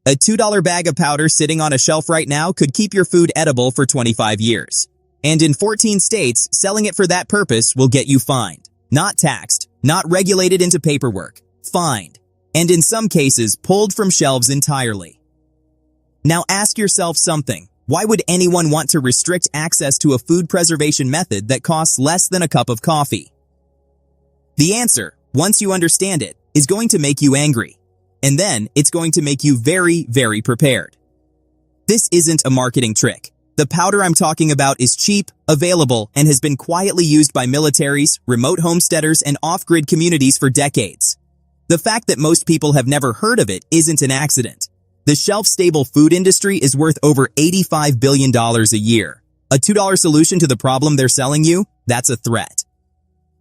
A $2 bag of powder sitting on a shelf right now could keep your food edible for 25 years. And in 14 states, selling it for that purpose will get you fined. Not taxed, not regulated into paperwork, fined. And in some cases, pulled from shelves entirely. Now ask yourself something. Why would anyone want to restrict access to a food preservation method that costs less than a cup of coffee? The answer, once you understand it, is going to make you angry. And then it's going to make you very, very prepared. This isn't a marketing trick. The powder I'm talking about is cheap, available, and has been quietly used by militaries, remote homesteaders, and off-grid communities for decades. The fact that most people have never heard of it isn't an accident. The shelf-stable food industry is worth over $85 billion a year. A $2 solution to the problem they're selling you? That's a threat.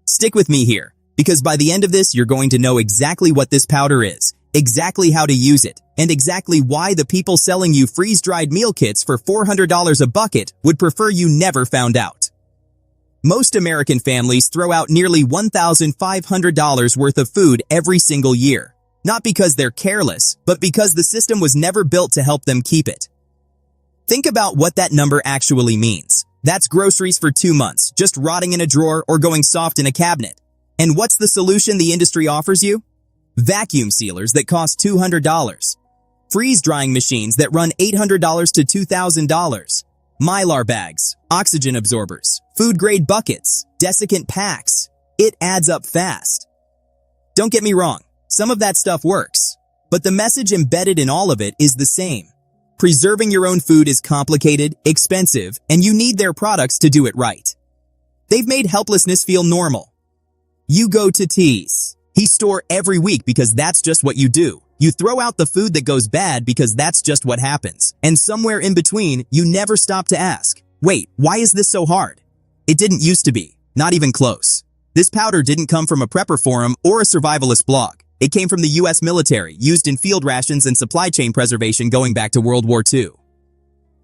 Stick with me here, because by the end of this, you're going to know exactly what this powder is, exactly how to use it, and exactly why the people selling you freeze-dried meal kits for $400 a bucket would prefer you never found out. Most American families throw out nearly $1,500 worth of food every single year. Not because they're careless, but because the system was never built to help them keep it. Think about what that number actually means. That's groceries for 2 months, just rotting in a drawer or going soft in a cabinet. And what's the solution the industry offers you? Vacuum sealers that cost $200. Freeze-drying machines that run $800 to $2,000. Mylar bags, oxygen absorbers, food-grade buckets, desiccant packs. It adds up fast. Don't get me wrong. Some of that stuff works, but the message embedded in all of it is the same. Preserving your own food is complicated, expensive, and you need their products to do it right. They've made helplessness feel normal. You go to Tees. He store every week because that's just what you do. You throw out the food that goes bad because that's just what happens. And somewhere in between, you never stop to ask, wait, why is this so hard? It didn't used to be, not even close. This powder didn't come from a prepper forum or a survivalist blog. It came from the U.S. military, used in field rations and supply chain preservation going back to World War II.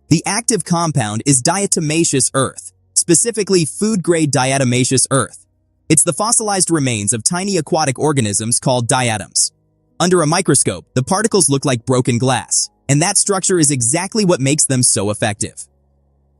The active compound is diatomaceous earth, specifically food-grade diatomaceous earth. It's the fossilized remains of tiny aquatic organisms called diatoms. Under a microscope, the particles look like broken glass, and that structure is exactly what makes them so effective.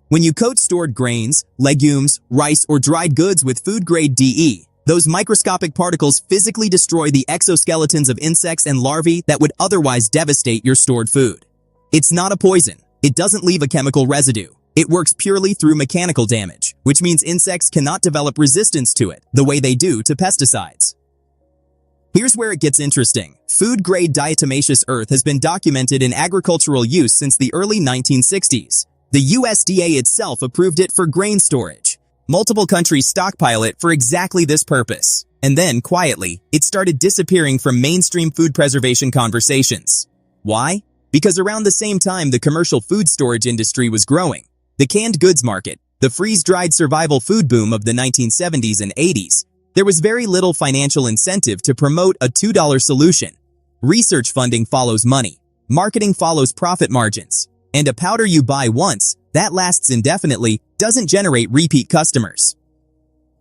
When you coat stored grains, legumes, rice, or dried goods with food-grade DE, those microscopic particles physically destroy the exoskeletons of insects and larvae that would otherwise devastate your stored food. It's not a poison. It doesn't leave a chemical residue. It works purely through mechanical damage, which means insects cannot develop resistance to it the way they do to pesticides. Here's where it gets interesting. Food-grade diatomaceous earth has been documented in agricultural use since the early 1960s. The USDA itself approved it for grain storage. Multiple countries stockpile it for exactly this purpose. And then, quietly, it started disappearing from mainstream food preservation conversations. Why? Because around the same time the commercial food storage industry was growing. The canned goods market, the freeze-dried survival food boom of the 1970s and 80s, there was very little financial incentive to promote a $2 solution. Research funding follows money. Marketing follows profit margins. And a powder you buy once, that lasts indefinitely, doesn't generate repeat customers.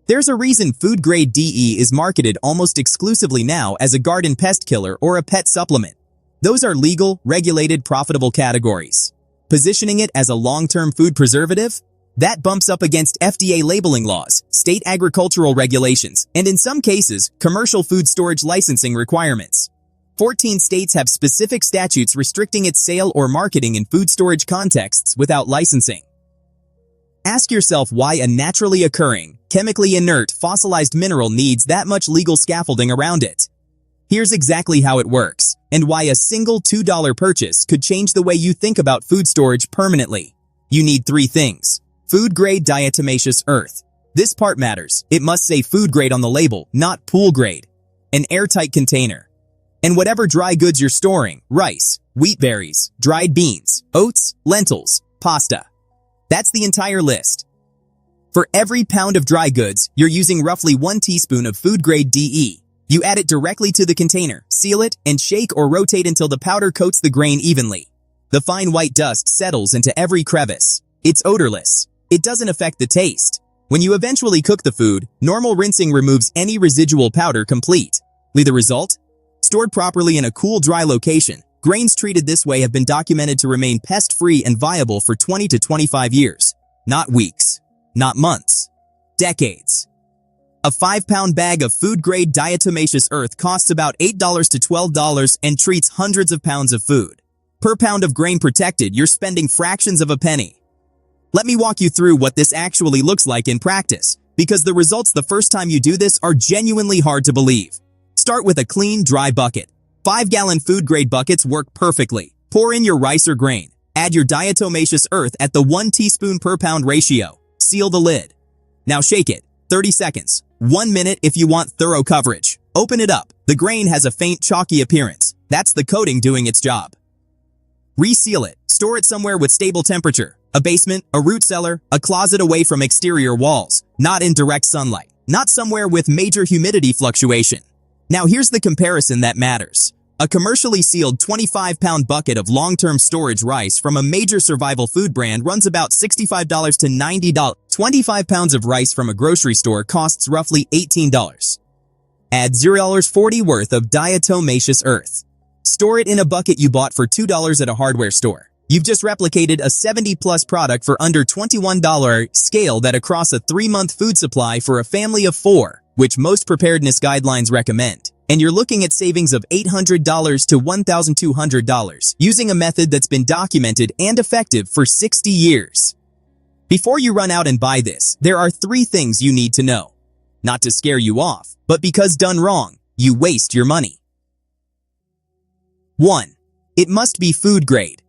There's a reason food-grade DE is marketed almost exclusively now as a garden pest killer or a pet supplement. Those are legal, regulated, profitable categories. Positioning it as a long-term food preservative? That bumps up against FDA labeling laws, state agricultural regulations, and in some cases, commercial food storage licensing requirements. 14 states have specific statutes restricting its sale or marketing in food storage contexts without licensing. Ask yourself why a naturally occurring, chemically inert, fossilized mineral needs that much legal scaffolding around it. Here's exactly how it works, and why a single $2 purchase could change the way you think about food storage permanently. You need 3 things. Food-grade diatomaceous earth. This part matters. It must say food-grade on the label, not pool-grade. An airtight container. And whatever dry goods you're storing, rice, wheat berries, dried beans, oats, lentils, pasta. That's the entire list. For every pound of dry goods, you're using roughly 1 teaspoon of food-grade DE. You add it directly to the container, seal it, and shake or rotate until the powder coats the grain evenly. The fine white dust settles into every crevice. It's odorless. It doesn't affect the taste. When you eventually cook the food, normal rinsing removes any residual powder completely. The result? Stored properly in a cool, dry location, Grains treated this way have been documented to remain pest-free and viable for 20 to 25 years. Not weeks. Not months. Decades. A 5-pound bag of food-grade diatomaceous earth costs about $8 to $12 and treats hundreds of pounds of food. Per pound of grain protected, you're spending fractions of a penny. Let me walk you through what this actually looks like in practice, because the results the first time you do this are genuinely hard to believe. Start with a clean, dry bucket. 5-gallon food-grade buckets work perfectly. Pour in your rice or grain. Add your diatomaceous earth at the 1 teaspoon per pound ratio. Seal the lid. Now shake it. 30 seconds. 1 minute if you want thorough coverage. Open it up. The grain has a faint chalky appearance. That's the coating doing its job. Reseal it. Store it somewhere with stable temperature. A basement, a root cellar, a closet away from exterior walls. Not in direct sunlight. Not somewhere with major humidity fluctuation. Now here's the comparison that matters. A commercially sealed 25-pound bucket of long-term storage rice from a major survival food brand runs about $65 to $90. 25 pounds of rice from a grocery store costs roughly $18. Add $0.40 worth of diatomaceous earth. Store it in a bucket you bought for $2 at a hardware store. You've just replicated a 70-plus product for under $21. Scale that across a 3-month food supply for a family of 4, which most preparedness guidelines recommend. And you're looking at savings of $800 to $1,200 using a method that's been documented and effective for 60 years. Before you run out and buy this, there are 3 things you need to know. Not to scare you off, but because done wrong, you waste your money. 1. It must be food grade.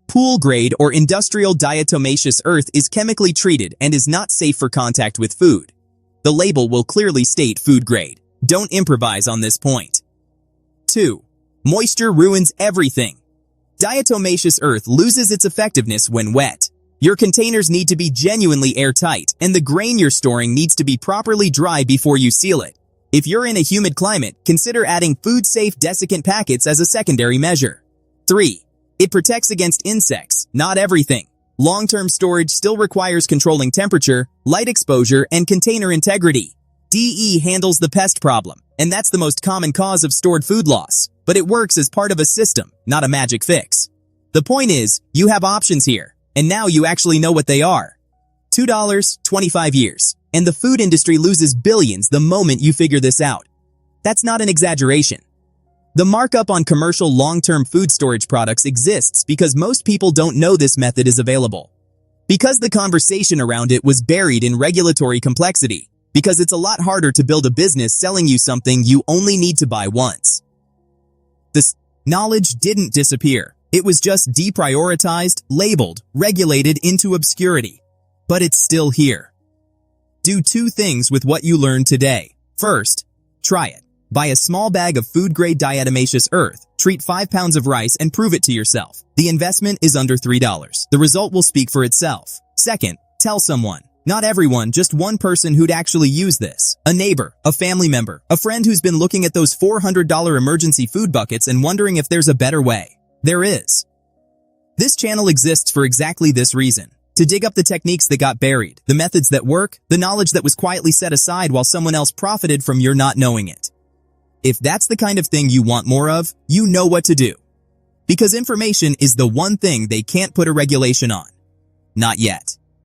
Pool grade or industrial diatomaceous earth is chemically treated and is not safe for contact with food. The label will clearly state food grade. Don't improvise on this point. 2. Moisture ruins everything. Diatomaceous earth loses its effectiveness when wet. Your containers need to be genuinely airtight, and the grain you're storing needs to be properly dry before you seal it. If you're in a humid climate, consider adding food-safe desiccant packets as a secondary measure. 3. It protects against insects, not everything. Long-term storage still requires controlling temperature, light exposure, and container integrity. DE handles the pest problem, and that's the most common cause of stored food loss, but it works as part of a system, not a magic fix. The point is, you have options here, and now you actually know what they are. $2, 25 years, and the food industry loses billions the moment you figure this out. That's not an exaggeration. The markup on commercial long-term food storage products exists because most people don't know this method is available. Because the conversation around it was buried in regulatory complexity. Because it's a lot harder to build a business selling you something you only need to buy once. This knowledge didn't disappear. It was just deprioritized, labeled, regulated into obscurity. But it's still here. Do 2 things with what you learned today. First, try it. Buy a small bag of food-grade diatomaceous earth, treat 5 pounds of rice, and prove it to yourself. The investment is under $3. The result will speak for itself. Second, tell someone. Not everyone, just one person who'd actually use this. A neighbor, a family member, a friend who's been looking at those $400 emergency food buckets and wondering if there's a better way. There is. This channel exists for exactly this reason. To dig up the techniques that got buried, the methods that work, the knowledge that was quietly set aside while someone else profited from your not knowing it. If that's the kind of thing you want more of, you know what to do. Because information is the one thing they can't put a regulation on. Not yet.